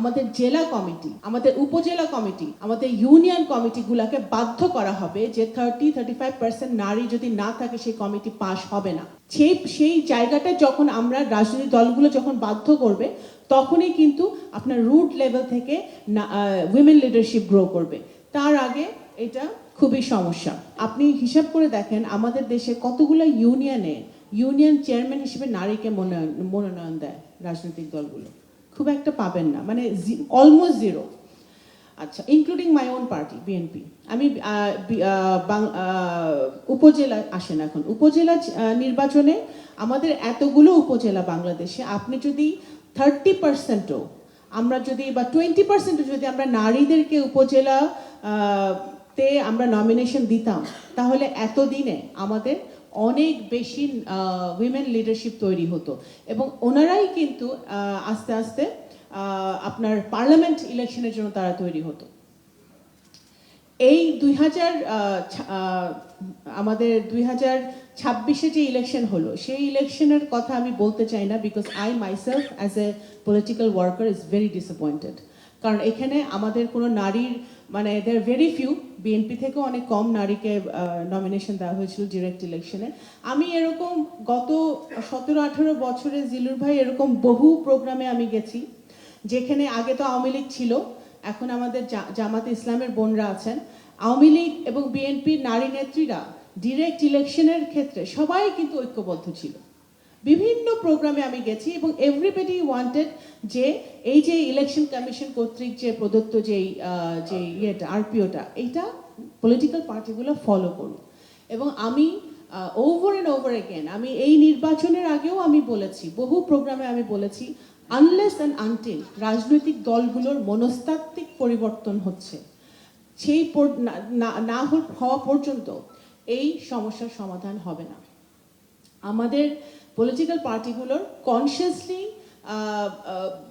আমাদের জেলা কমিটি, আমাদের উপজেলা কমিটি, আমাদের ইউনিয়ন কমিটিগুলোকে বাধ্য করা হবে যে 30-35% নারী যদি না থাকে সেই কমিটি পাস হবে না। সেই জায়গাটা যখন আমরা রাজনৈতিক দলগুলো যখন বাধ্য করবে তখনই কিন্তু আপনার রুট লেভেল থেকে উইমেন লিডারশিপ গ্রো করবে। তার আগে এটা খুবই সমস্যা। আপনি হিসাব করে দেখেন আমাদের দেশে কতগুলো ইউনিয়ন চেয়ারম্যান হিসেবে নারীকে মনোনয়ন দেয় রাজনৈতিক দলগুলো, খুব একটা পাবেন না, মানে অলমোস্ট জিরো। আচ্ছা, including my own party BNP. আমি উপজেলা আসেন, এখন উপজেলা নির্বাচনে আমাদের এতগুলো উপজেলা বাংলাদেশে, আপনি যদি 30%ও আমরা যদি বা 20%ও যদি আমরা নারীদেরকে উপজেলা তে আমরা নমিনেশন দিতাম, তাহলে এতদিনে আমাদের অনেক বেশি উইমেন লিডারশিপ তৈরি হতো এবং ওনারাই কিন্তু আস্তে আস্তে আপনার পার্লামেন্ট ইলেকশনের জন্য তারা তৈরি হতো। এই আমাদের 2026-এ যে ইলেকশন হলো, সেই ইলেকশনের কথা আমি বলতে চাই না, because I myself as a political worker is very disappointed. কারণ এখানে আমাদের কোনো নারীর, মানে দেয়ার ভেরি ফিউ, বিএনপি থেকেও অনেক কম নারীকে নমিনেশন দেওয়া হয়েছিল ডিরেক্ট ইলেকশনে। আমি এরকম গত 17-18 বছরে জিলুর ভাই এরকম বহু প্রোগ্রামে আমি গেছি, যেখানে আগে তো আওয়ামী লীগ ছিল, এখন আমাদের জামাতে ইসলামের বোনরা আছেন। আওয়ামী লীগ এবং বিএনপির নারী নেত্রীরা ডিরেক্ট ইলেকশনের ক্ষেত্রে সবাই কিন্তু ঐক্যবদ্ধ ছিল। বিভিন্ন প্রোগ্রামে আমি গেছি এবং এভরিবডি ওয়ান্টেড যে এই যে ইলেকশন কমিশন কর্তৃক যে প্রদত্ত যে ইয়েটা আরপিওটা, এইটা পলিটিক্যাল পার্টিগুলো ফলো করুন। এবং আমি ওভার অ্যান্ড ওভার এগেন, আমি এই নির্বাচনের আগেও আমি বলেছি, বহু প্রোগ্রামে আমি বলেছি, আনলেস অ্যান্ড আনটিল রাজনৈতিক দলগুলোর মনস্তাত্ত্বিক পরিবর্তন হচ্ছে, সেই না হওয়া পর্যন্ত এই সমস্যার সমাধান হবে না। আমাদের পলিটিক্যাল পার্টিগুলোর কনসিয়াসলি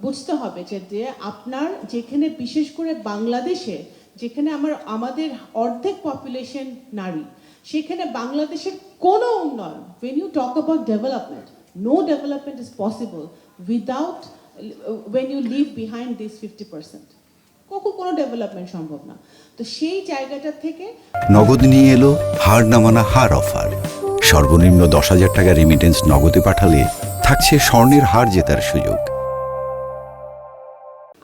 বুঝতে হবে যে আপনার যেখানে, বিশেষ করে বাংলাদেশে যেখানে আমাদের অর্ধেক পপুলেশন নারী, সেখানে বাংলাদেশের কোনো উন্নয়ন, when you talk about development, no development is possible without when you leave behind this 50%. কোনো ডেভেলপমেন্ট সম্ভব না। তো সেই জায়গাটা থেকে নগদ নিয়ে এলো হার না মানা হার অফার। সর্বনিম্ন 10,000 টাকা রেমিটেন্স নগদে পাঠালে থাকছে স্বর্ণের হার জেতার সুযোগ।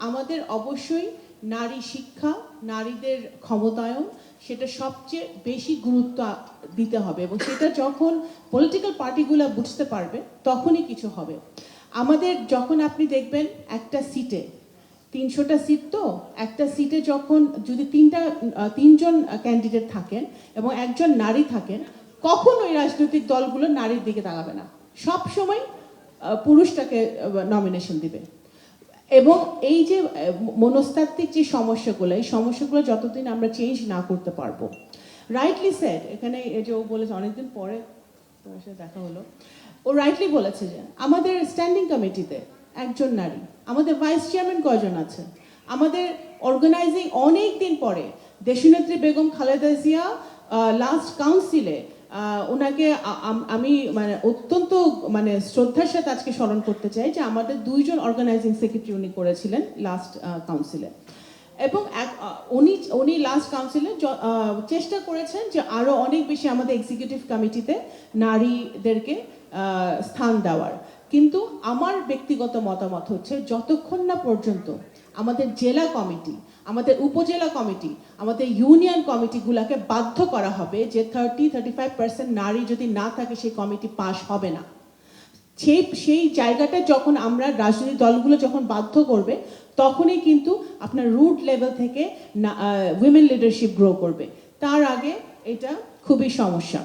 আমাদের অবশ্যই নারী শিক্ষা, নারীদের ক্ষমতায়ন, সেটা সবচেয়ে বেশি গুরুত্ব দিতে হবে এবং সেটা যখন পলিটিক্যাল পার্টিগুলো বুঝতে পারবে তখনই কিছু হবে। আমাদের যখন আপনি দেখবেন একটা সিটে 300টা সিট, তো একটা সিটে যখন যদি তিনজন ক্যান্ডিডেট থাকেন এবং একজন নারী থাকেন, কখনোই রাজনৈতিক দলগুলো নারীর দিকে তাকাবে না, সব সময় পুরুষটাকে নমিনেশন দিবে। এবং এই যে মনস্তাত্ত্বিক যে সমস্যাগুলো, এই সমস্যাগুলো যতদিন আমরা চেঞ্জ না করতে পারবো, রাইটলি সেড, এখানে এই যে ও বলেছে, অনেকদিন পরে তোমার সাথে দেখা হলো, ও রাইটলি বলেছে যে আমাদের স্ট্যান্ডিং কমিটিতে একজন নারী, আমাদের ভাইস চেয়ারম্যান কয়জন আছে, আমাদের অর্গানাইজিং অনেক দিন পরে দেশনেত্রী বেগম খালেদা জিয়া লাস্ট কাউন্সিলে ওনাকে আমি মানে অত্যন্ত মানে শ্রদ্ধার সাথে আজকে স্মরণ করতে চাই যে আমাদের 2জন অর্গানাইজিং সেক্রেটারি উনি করেছিলেন লাস্ট কাউন্সিলে, এবং উনি লাস্ট কাউন্সিলে চেষ্টা করেছেন যে আরো অনেক বেশি আমাদের এক্সিকিউটিভ কমিটিতে নারীদেরকে স্থান দেওয়ার। কিন্তু আমার ব্যক্তিগত মতামত হচ্ছে, যতক্ষণ না পর্যন্ত আমাদের জেলা কমিটি, আমাদের উপজেলা কমিটি, আমাদের ইউনিয়ন কমিটিগুলোকে বাধ্য করা হবে যে 30-35% নারী যদি না থাকে সেই কমিটি পাস হবে না, সেই জায়গাটা যখন আমরা রাজনৈতিক দলগুলো যখন বাধ্য করবে তখনই কিন্তু আপনার রুট লেভেল থেকে উইমেন লিডারশিপ গ্রো করবে। তার আগে এটা খুবই সমস্যা।